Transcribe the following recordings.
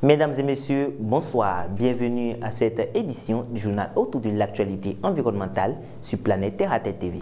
Mesdames et messieurs, bonsoir. Bienvenue à cette édition du journal autour de l'actualité environnementale sur Planète Terre à Terre TV.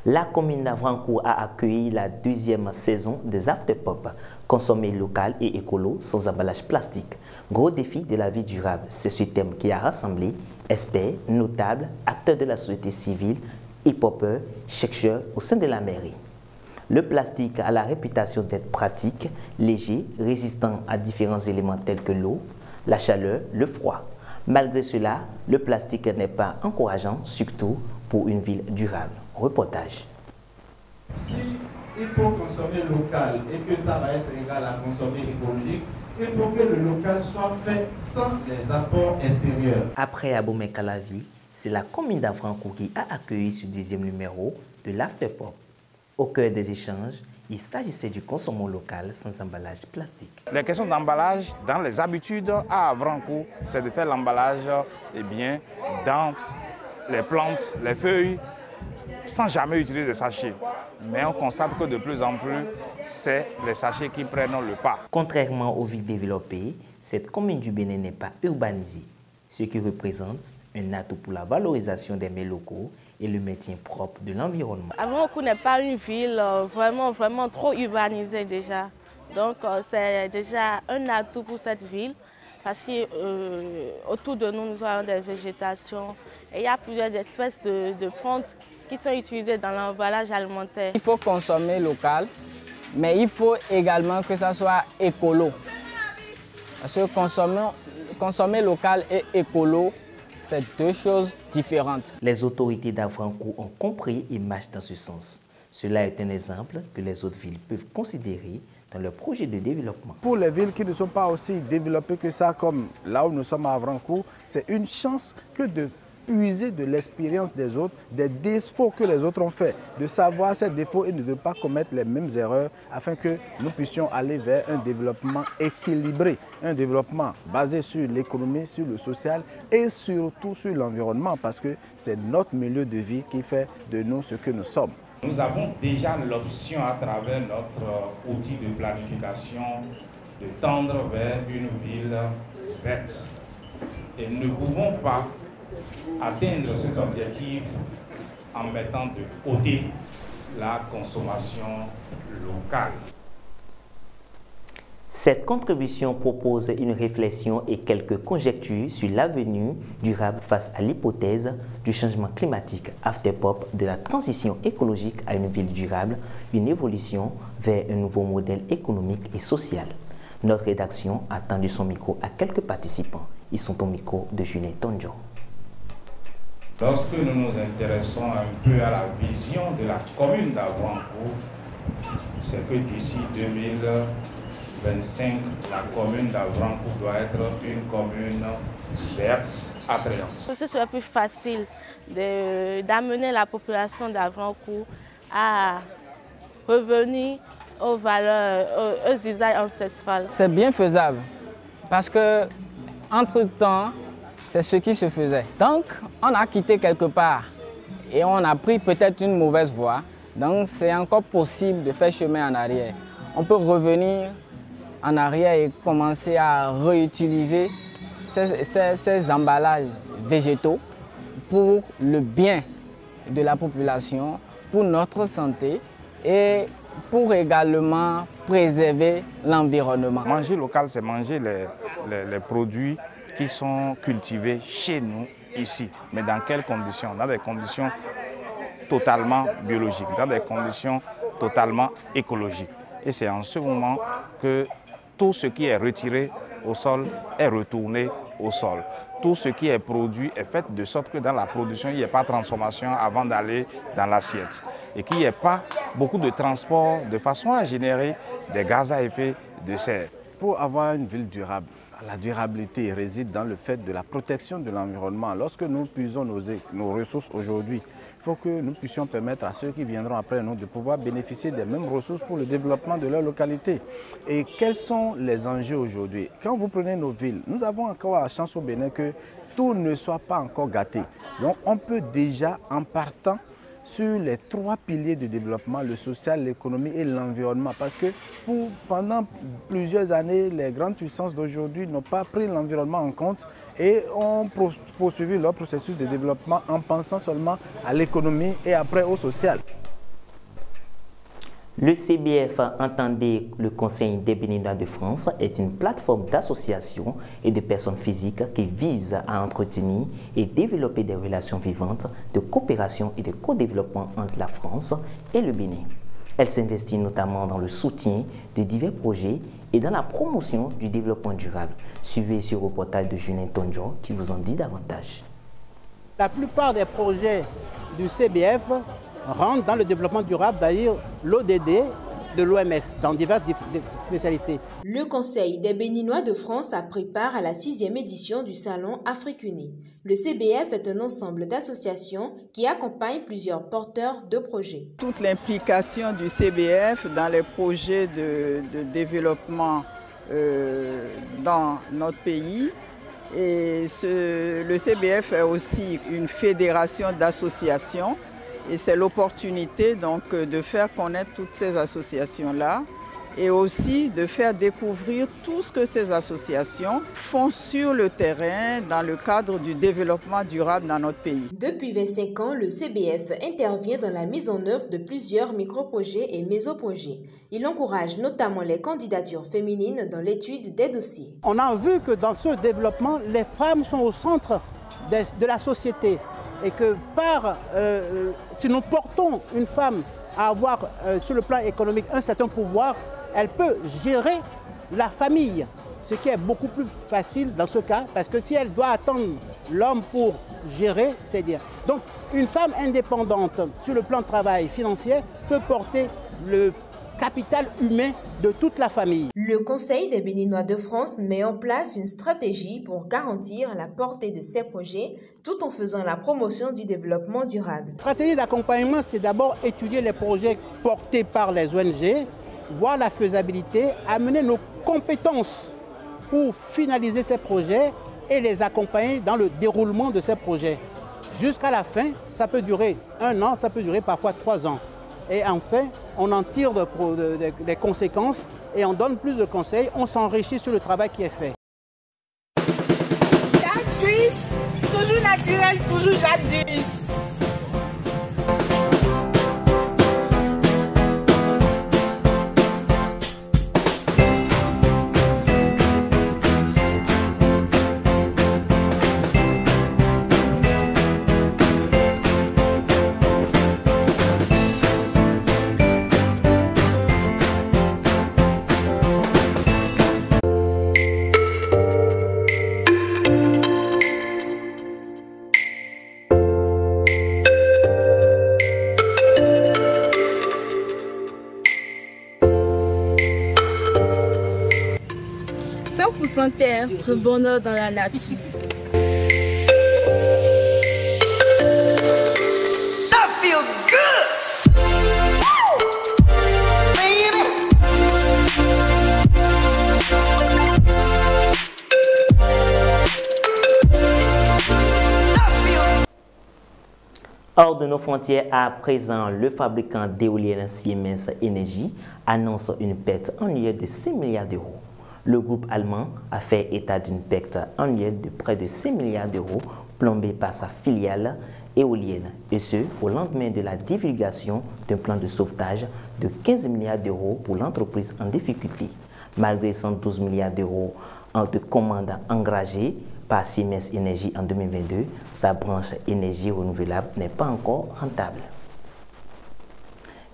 La commune d'Avrancourt a accueilli la deuxième saison des Afterpop, consommer local et écolo sans emballage plastique. Gros défi de la vie durable, c'est ce thème qui a rassemblé experts, notables, acteurs de la société civile, hip-hopers, chercheurs au sein de la mairie. Le plastique a la réputation d'être pratique, léger, résistant à différents éléments tels que l'eau, la chaleur, le froid. Malgré cela, le plastique n'est pas encourageant, surtout pour une ville durable. Reportage. Si il faut consommer local et que ça va être égal à consommer écologique, il faut que le local soit fait sans les apports extérieurs. Après Abomey-Calavi, c'est la commune d'Avrancourt qui a accueilli ce deuxième numéro de l'Afterpop. Au cœur des échanges, il s'agissait du consommation local sans emballage plastique. Les questions d'emballage, dans les habitudes à Avrancourt, c'est de faire l'emballage dans les plantes, les feuilles, sans jamais utiliser des sachets. Mais on constate que de plus en plus, c'est les sachets qui prennent le pas. Contrairement aux villes développées, cette commune du Bénin n'est pas urbanisée, ce qui représente un atout pour la valorisation des mets locaux et le maintien propre de l'environnement. Avrancourt n'est pas une ville vraiment trop urbanisée déjà. Donc c'est déjà un atout pour cette ville parce qu'autour de nous, nous avons des végétations et il y a plusieurs espèces de plantes qui sont utilisées dans l'emballage alimentaire. Il faut consommer local, mais il faut également que ça soit écolo. Parce que consommer local et écolo, c'est deux choses différentes. Les autorités d'Avrancourt ont compris et marchent dans ce sens. Cela est un exemple que les autres villes peuvent considérer dans leur projet de développement. Pour les villes qui ne sont pas aussi développées que ça, comme là où nous sommes à Avrancourt, c'est une chance que de puiser de l'expérience des autres, des défauts que les autres ont fait, de savoir ces défauts et de ne pas commettre les mêmes erreurs afin que nous puissions aller vers un développement équilibré, un développement basé sur l'économie, sur le social et surtout sur l'environnement parce que c'est notre milieu de vie qui fait de nous ce que nous sommes. Nous avons déjà l'option à travers notre outil de planification de tendre vers une ville verte. Et nous ne pouvons pas atteindre cet objectif en mettant de côté la consommation locale. Cette contribution propose une réflexion et quelques conjectures sur l'avenir durable face à l'hypothèse du changement climatique, Afterpop, de la transition écologique à une ville durable, une évolution vers un nouveau modèle économique et social. Notre rédaction a tendu son micro à quelques participants. Ils sont au micro de Julien Tonjon. Lorsque nous nous intéressons un peu à la vision de la commune d'Avrancourt, c'est que d'ici 2025, la commune d'Avrancourt doit être une commune verte, attrayante. Ce serait plus facile d'amener la population d'Avrancourt à revenir aux valeurs, aux usages ancestrales. C'est bien faisable parce que, entre-temps, c'est ce qui se faisait. Donc, on a quitté quelque part et on a pris peut-être une mauvaise voie. Donc, c'est encore possible de faire chemin en arrière. On peut revenir en arrière et commencer à réutiliser ces emballages végétaux pour le bien de la population, pour notre santé et pour également préserver l'environnement. Manger local, c'est manger les produits qui sont cultivés chez nous, ici. Mais dans quelles conditions? Dans des conditions totalement biologiques, dans des conditions totalement écologiques. Et c'est en ce moment que tout ce qui est retiré au sol est retourné au sol. Tout ce qui est produit est fait de sorte que dans la production, il n'y ait pas de transformation avant d'aller dans l'assiette. Et qu'il n'y ait pas beaucoup de transport de façon à générer des gaz à effet de serre. Pour avoir une ville durable, la durabilité réside dans le fait de la protection de l'environnement. Lorsque nous puisons nos ressources aujourd'hui, il faut que nous puissions permettre à ceux qui viendront après nous de pouvoir bénéficier des mêmes ressources pour le développement de leur localité. Et quels sont les enjeux aujourd'hui? Quand vous prenez nos villes, nous avons encore la chance au Bénin que tout ne soit pas encore gâté. Donc on peut déjà, en partant, sur les 3 piliers de développement, le social, l'économie et l'environnement. Parce que pendant plusieurs années, les grandes puissances d'aujourd'hui n'ont pas pris l'environnement en compte et ont poursuivi leur processus de développement en pensant seulement à l'économie et après au social. Le CBF, entendez le Conseil des Béninois de France, est une plateforme d'associations et de personnes physiques qui vise à entretenir et développer des relations vivantes de coopération et de co-développement entre la France et le Bénin. Elle s'investit notamment dans le soutien de divers projets et dans la promotion du développement durable. Suivez ce reportage de Julien Tonjon qui vous en dit davantage. La plupart des projets du CBF rentrent dans le développement durable, d'ailleurs l'ODD de l'OMS, dans diverses spécialités. Le Conseil des Béninois de France a pris part à la 6e édition du Salon Afrique-Unie. Le CBF est un ensemble d'associations qui accompagnent plusieurs porteurs de projets. Toute l'implication du CBF dans les projets de développement dans notre pays. Et le CBF est aussi une fédération d'associations. Et c'est l'opportunité donc de faire connaître toutes ces associations-là et aussi de faire découvrir tout ce que ces associations font sur le terrain dans le cadre du développement durable dans notre pays. Depuis 25 ans, le CBF intervient dans la mise en œuvre de plusieurs micro-projets et mésoprojets. Il encourage notamment les candidatures féminines dans l'étude des dossiers. On a vu que dans ce développement, les femmes sont au centre de la société. Et que si nous portons une femme à avoir sur le plan économique un certain pouvoir, elle peut gérer la famille, ce qui est beaucoup plus facile dans ce cas, parce que si elle doit attendre l'homme pour gérer, c'est dire. Donc une femme indépendante sur le plan de travail financier peut porter le capital humain de toute la famille. Le Conseil des Béninois de France met en place une stratégie pour garantir la portée de ces projets tout en faisant la promotion du développement durable. La stratégie d'accompagnement, c'est d'abord étudier les projets portés par les ONG, voir la faisabilité, amener nos compétences pour finaliser ces projets et les accompagner dans le déroulement de ces projets. Jusqu'à la fin, ça peut durer 1 an, ça peut durer parfois 3 ans. Et enfin, on en tire des conséquences et on donne plus de conseils, on s'enrichit sur le travail qui est fait. Jadis, toujours naturel, toujours jadis. Terre, le bonheur dans la nature. That feels good. Hors de nos frontières, à présent, le fabricant d'éoliennes Siemens Energy annonce une perte annuelle de 6 milliards d'euros. Le groupe allemand a fait état d'une perte annuelle de près de 6 milliards d'euros plombée par sa filiale éolienne, et ce, au lendemain de la divulgation d'un plan de sauvetage de 15 milliards d'euros pour l'entreprise en difficulté. Malgré 112 milliards d'euros de commandes engagées par Siemens Energy en 2022, sa branche énergie renouvelable n'est pas encore rentable.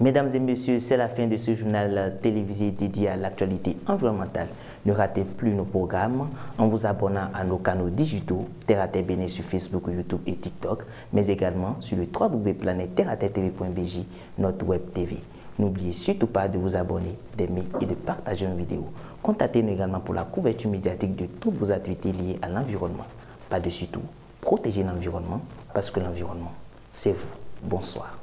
Mesdames et messieurs, c'est la fin de ce journal télévisé dédié à l'actualité environnementale. Ne ratez plus nos programmes en vous abonnant à nos canaux digitaux Terre à Terre Bénin sur Facebook, YouTube et TikTok, mais également sur le www.planetterratv.bj, notre web TV. N'oubliez surtout pas de vous abonner, d'aimer et de partager une vidéo. Contactez-nous également pour la couverture médiatique de toutes vos activités liées à l'environnement. Par-dessus tout, protégez l'environnement parce que l'environnement, c'est vous. Bonsoir.